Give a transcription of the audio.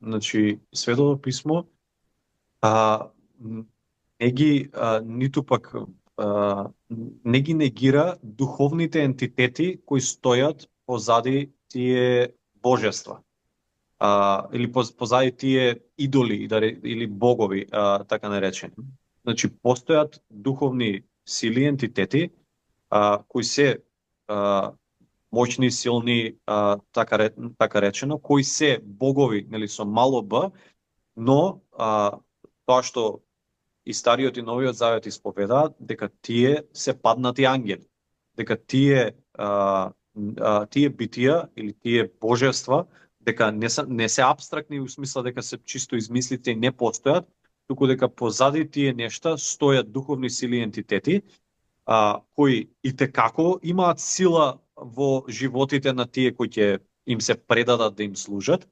Значи, Светото писмо не ги ниту пак не ги негира духовните ентитети кои стојат позади тие божества. Или позади тие идоли или богови, така наречени. Значи, постојат духовни сили, ентитети, кои се моćни, силни, така речено, кои се богови, нели, со мало б, но тоа што и Стариот и Новиот Завет исповедаат, дека тие се паднати ангели, дека тие битија или тие божества, дека не се абстрактни, у смисла дека се чисто измислите и не постојат, туку дека позади тие нешта стојат духовни сили и ентитети, кои и текако имаат сила во животите на тие кои ќе им се предадат да им служат,